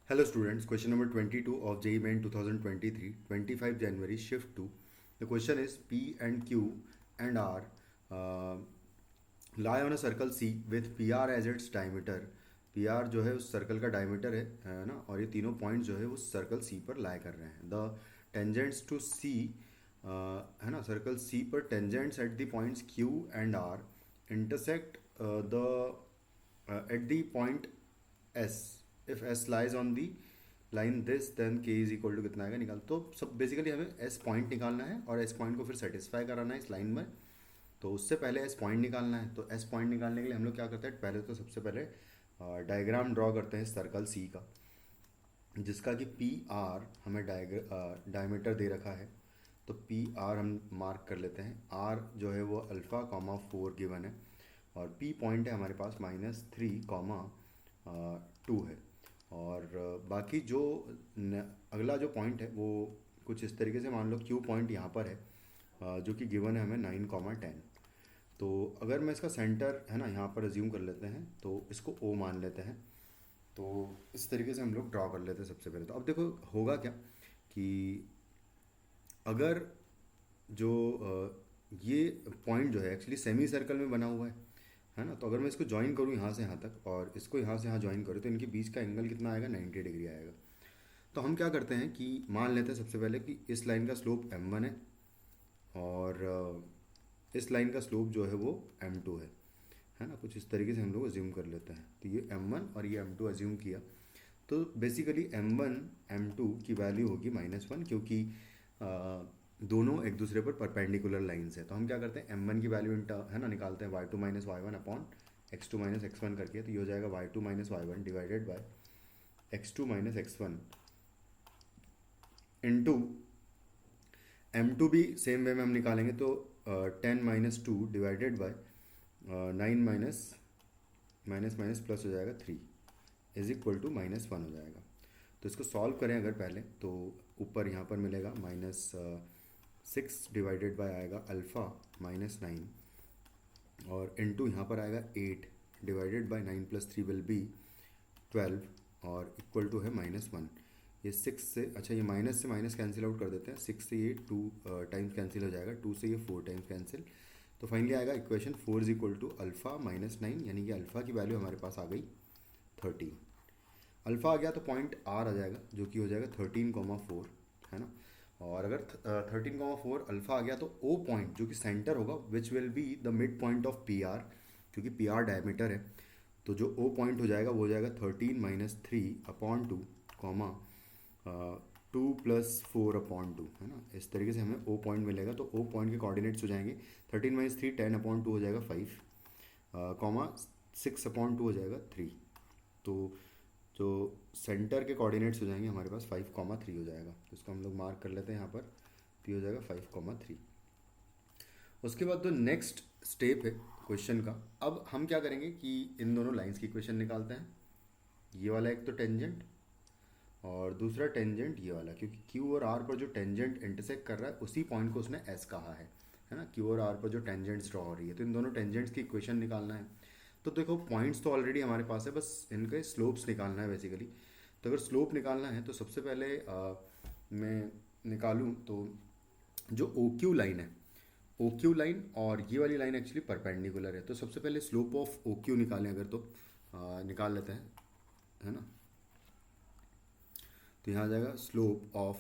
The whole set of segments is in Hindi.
Hello students, question number 22 of JEE Main 2023, 25 January, shift 2. The question is P and Q and R lie on a circle C with PR as its diameter. PR जो है उस सर्कल का डायमीटर है ना, और ये तीनों पॉइंट जो है उस सर्कल C पर लाई कर रहे हैं. द टेंजेंट्स टू C है ना, सर्कल C पर tangents at the points Q and R intersect the at the point S. If S lies on the line this, then K is equal to कितना आएगा निकाल. तो सब बेसिकली हमें S पॉइंट निकालना है और S पॉइंट को फिर सेटिस्फाई कराना है इस लाइन में. तो उससे पहले S पॉइंट निकालना है. तो S पॉइंट निकालने के लिए हम लोग क्या करते हैं, पहले तो सबसे पहले डायग्राम ड्रॉ करते हैं सर्कल C का, जिसका कि पी आर हमें डायमीटर दे रखा है. तो पी आर हम मार्क कर लेते हैं. आर जो है वो अल्फ़ा कॉमा 4 गिवन है और पी पॉइंट है हमारे पास -3 कॉमा 2 है. और बाकी जो अगला जो पॉइंट है वो कुछ इस तरीके से मान लो क्यू पॉइंट यहाँ पर है, जो कि गिवन है हमें 9 कॉमा 10. तो अगर मैं इसका सेंटर है ना यहाँ पर अज्यूम कर लेते हैं तो इसको ओ मान लेते हैं. तो इस तरीके से हम लोग ड्रॉ कर लेते हैं सबसे पहले. तो अब देखो होगा क्या कि अगर जो ये पॉइंट जो है एक्चुअली सेमी सर्कल में बना हुआ है ना, तो अगर मैं इसको ज्वाइन करूँ यहाँ से यहाँ तक और इसको यहाँ से यहाँ ज्वाइन करूँ तो इनके बीच का एंगल कितना आएगा, 90 डिग्री आएगा. तो हम क्या करते हैं कि मान लेते हैं सबसे पहले कि इस लाइन का स्लोप m1 है और इस लाइन का स्लोप जो है वो m2 है ना. कुछ इस तरीके से हम लोग अज्यूम कर लेते हैं. तो ये m1 और ये m2 अज्यूम किया. तो बेसिकली m1 m2 की वैल्यू होगी -1, क्योंकि दोनों एक दूसरे पर परपेंडिकुलर लाइंस है. तो हम क्या करते हैं, m1 की वैल्यू है ना निकालते हैं y2 minus y1 upon x2 minus x1 करके. तो ये हो जाएगा y2 minus y1 divided by x2 minus x1 into m2 भी सेम वे में हम निकालेंगे. तो 10 minus 2 divided by 9 minus minus minus plus हो जाएगा 3 इज इक्वल टू -1 हो जाएगा. तो इसको सॉल्व करें अगर पहले तो ऊपर यहाँ पर मिलेगा -6 डिवाइडेड बाय आएगा अल्फ़ा -9 और इनटू यहाँ पर आएगा 8 divided by 9 plus 3 will be 12 और इक्वल टू है -1. ये 6 से, अच्छा ये माइनस से माइनस कैंसिल आउट कर देते हैं. 6 से ये 2 टाइम्स कैंसिल हो जाएगा, 2 से ये 4 टाइम्स कैंसिल. तो फाइनली आएगा equation 4 is equal to alpha -9, यानी कि अल्फ़ा की वैल्यू हमारे पास आ गई 13. अल्फ़ा आ गया तो पॉइंट आर आ जाएगा जो कि हो जाएगा 13,4 है ना. और अगर 13,4 अल्फ़ा आ गया तो ओ पॉइंट जो कि सेंटर होगा which will be the mid point of P R, क्योंकि पी आर डायमीटर है. तो जो ओ पॉइंट हो जाएगा वो हो जाएगा 13 minus 3 upon 2 comma 2 plus 4 upon 2 है ना. इस तरीके से हमें ओ पॉइंट मिलेगा. तो ओ पॉइंट के कोऑर्डिनेट्स हो जाएंगे 13 माइनस 3 10 अपॉन 2 हो जाएगा 5 कॉमा 6 अपॉन 2 हो जाएगा 3. तो जो सेंटर के कोऑर्डिनेट्स हो जाएंगे हमारे पास 5,3 हो जाएगा. तो इसको हम लोग मार्क कर लेते हैं यहाँ पर. तो ये हो जाएगा 5,3. उसके बाद तो नेक्स्ट स्टेप है क्वेश्चन का. अब हम क्या करेंगे कि इन दोनों लाइंस की इक्वेशन निकालते हैं. ये वाला एक तो टेंजेंट और दूसरा टेंजेंट ये वाला, क्योंकि Q और R पर जो टेंजेंट इंटरसेक्ट कर रहा है उसी पॉइंट को उसने S कहा है ना. Q और R पर जो टेंजेंट्स ड्रॉ हो रही है तो इन दोनों टेंजेंट्स की इक्वेशन निकालना है. तो देखो पॉइंट्स तो ऑलरेडी हमारे पास है, बस इनके स्लोप्स निकालना है बेसिकली. तो अगर स्लोप निकालना है तो सबसे पहले मैं निकालूँ तो जो OQ लाइन है, OQ लाइन और ये वाली लाइन एक्चुअली परपेंडिकुलर है. तो सबसे पहले स्लोप ऑफ OQ निकालें अगर तो निकाल लेते हैं है ना. तो यहाँ आ जाएगा स्लोप ऑफ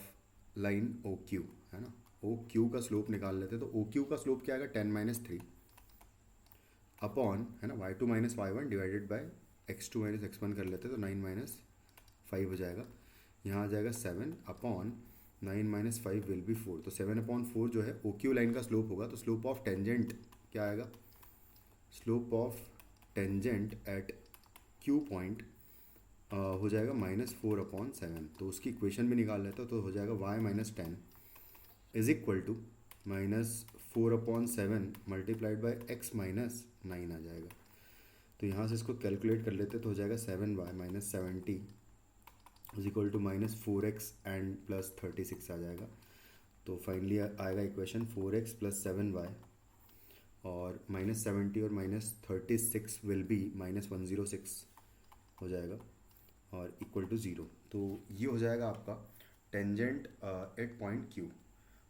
लाइन OQ है ना. OQ का स्लोप निकाल लेते हैं. तो OQ का स्लोप क्या आएगा 10 माइनस 3 अपॉन है ना y2 minus y1 divided by x2 minus x1 कर लेते हैं. तो 9 माइनस 5 हो जाएगा. यहाँ आ जाएगा 7 अपॉन 9 माइनस 5 विल बी 4. तो 7 अपॉन 4 जो है OQ लाइन का स्लोप होगा. तो स्लोप ऑफ टेंजेंट क्या आएगा, slope of tangent eight Q point हो जाएगा -4 अपॉन 7. तो उसकी इक्वेशन भी निकाल लेते हो. तो हो जाएगा y minus 10 is equal to -4 upon 7 multiplied by x minus 9 आ जाएगा. तो यहाँ से इसको कैलकुलेट कर लेते तो हो जाएगा 7y minus 70 is equal to -4x and plus 36 आ जाएगा. तो फाइनली आएगा इक्वेशन 4x प्लस 7y और -70 और -36 विल बी -106 हो जाएगा. और इक्वल टू 0। तो ये हो जाएगा आपका टेंजेंट एट पॉइंट Q।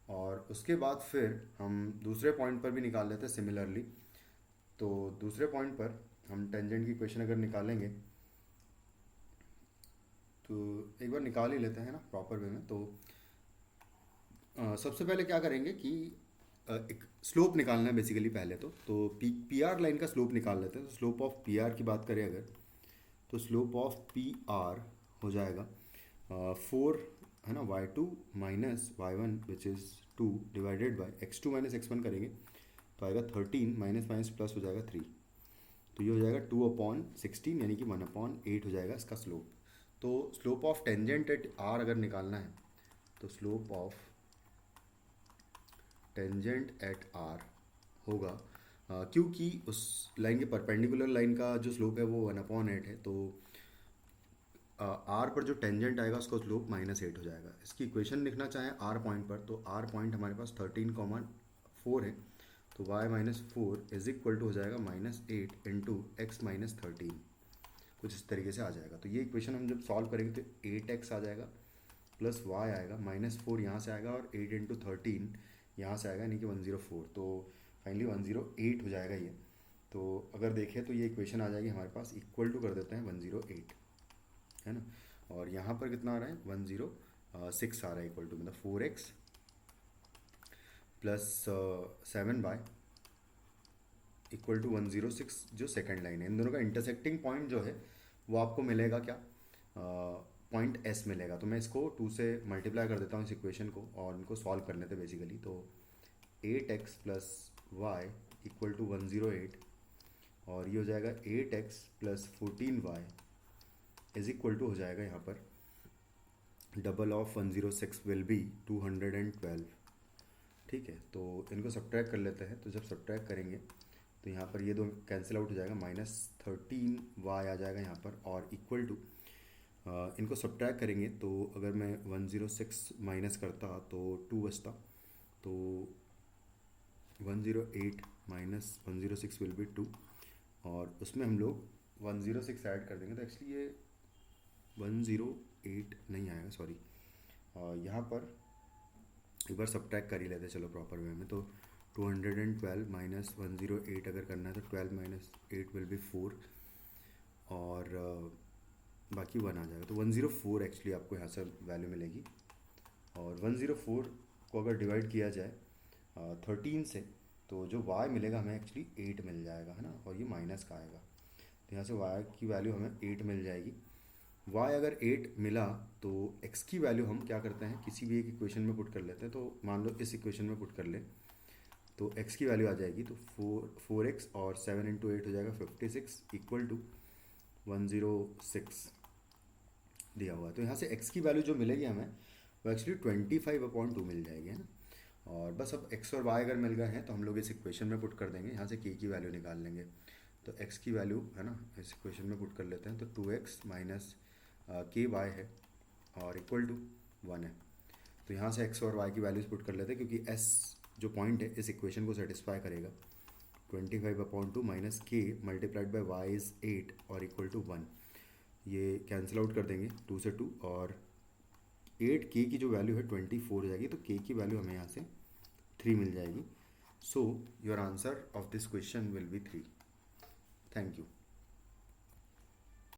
और उसके बाद फिर हम दूसरे पॉइंट पर भी निकाल लेते हैं सिमिलरली। तो दूसरे पॉइंट पर हम टेंजेंट की इक्वेशन अगर निकालेंगे तो एक बार निकाल ही लेते हैं ना प्रॉपर वे में। तो सबसे पहले क्या करेंगे कि एक स्लोप निकालना है बेसिकली पहले तो पी आर लाइन का स्लोप निकाल लेते हैं। तो स्लोप ऑफ पी आर की बात करें अगर, तो स्लोप ऑफ पी आर हो जाएगा 4 है ना y2 minus y1 which is 2 divided by x2 minus x1 करेंगे तो आएगा 13 माइनस माइनस प्लस हो जाएगा 3। तो ये हो जाएगा 2/16 यानी कि 1/8 हो जाएगा इसका स्लोप। तो slope of tangent at R अगर निकालना है तो slope of tangent at R होगा क्योंकि उस लाइन के परपेंडिकुलर लाइन का जो स्लोप है वो 1/8 है। तो आर पर जो टेंजेंट आएगा उसका स्लोप -8 हो जाएगा। इसकी इक्वेशन लिखना चाहें आर पॉइंट पर, तो आर पॉइंट हमारे पास 13,4 है। तो y minus 4 is equal to हो जाएगा -8 इंटू एक्स माइनस 13, कुछ इस तरीके से आ जाएगा। तो ये इक्वेशन हम जब सॉल्व करेंगे तो 8x आ जाएगा प्लस y आएगा, -4 यहाँ से आएगा और 8 इंटू 13 यहाँ से आएगा, यानी कि 104। तो फाइनली 108 हो जाएगा ये। तो अगर देखें तो ये इक्वेशन आ जाएगी हमारे पास, इक्वल टू कर देते हैं 108 है ना। और यहाँ पर कितना आ रहा है 106 आ रहा है, इक्वल टू मतलब 4x plus 7y equal to 106 जो सेकंड लाइन है। इन दोनों का इंटरसेक्टिंग पॉइंट जो है वो आपको मिलेगा क्या, पॉइंट S मिलेगा। तो मैं इसको 2 से मल्टीप्लाई कर देता हूँ इस इक्वेशन को और इनको सॉल्व कर लेते हैं बेसिकली। तो 8x plus Y equal to 108 और ये हो जाएगा 8x plus 14y is equal to हो जाएगा यहाँ पर डबल ऑफ 106 विल बी 212। ठीक है, तो इनको सब्ट्रैक्ट कर लेते हैं। तो जब सब्ट्रैक्ट करेंगे तो यहाँ पर ये दो कैंसिल आउट हो जाएगा, -13y आ जाएगा यहाँ पर और इक्वल टू इनको सब्ट्रैक्ट करेंगे तो अगर मैं 106 माइनस करता तो 2 बचता। तो 108 माइनस 106 विल बी 2 और उसमें हम लोग 106 ऐड कर देंगे तो एक्चुअली ये 108 नहीं आएगा, सॉरी। यहाँ पर एक बार सब्ट्रैक्ट कर ही लेते हैं चलो प्रॉपर वे में। तो 212 माइनस 108 अगर करना है तो 12 माइनस 8 विल बी 4 और बाकी 1 आ जाएगा। तो 104 एक्चुअली आपको यहाँ से वैल्यू मिलेगी। और 104 को अगर डिवाइड किया जाए 13 से तो जो y मिलेगा हमें एक्चुअली 8 मिल जाएगा है ना, और ये माइनस का आएगा। तो यहाँ से y की वैल्यू हमें 8 मिल जाएगी। y अगर 8 मिला तो x की वैल्यू हम क्या करते हैं किसी भी एक इक्वेशन में पुट कर लेते हैं। तो मान लो इस इक्वेशन में पुट कर लें तो x की वैल्यू आ जाएगी तो 4x और 7 इंटू 8 हो जाएगा 56 इक्वल टू 106 दिया हुआ है। तो यहाँ से x की वैल्यू जो मिलेगी हमें वो एक्चुअली 25/2 मिल जाएगी है ना। और बस अब x और y अगर मिल गए हैं तो हम लोग इस इक्वेशन में पुट कर देंगे, यहाँ से k की वैल्यू निकाल लेंगे। तो x की वैल्यू है ना इस इक्वेशन में पुट कर लेते हैं। तो 2x माइनस ky है और इक्वल टू 1 है। तो यहाँ से x और y की वैल्यूज पुट कर लेते हैं क्योंकि s जो पॉइंट है इस इक्वेशन को सेटिस्फाई करेगा। 25/2 minus k multiplied by y is 8 और इक्वल टू 1। ये कैंसिल आउट कर देंगे 2 से 2 और 8k की जो वैल्यू है 24 हो जाएगी। तो k की वैल्यू हमें यहाँ से 3 मिल जाएगी। So your answer of this question will be 3। Thank you.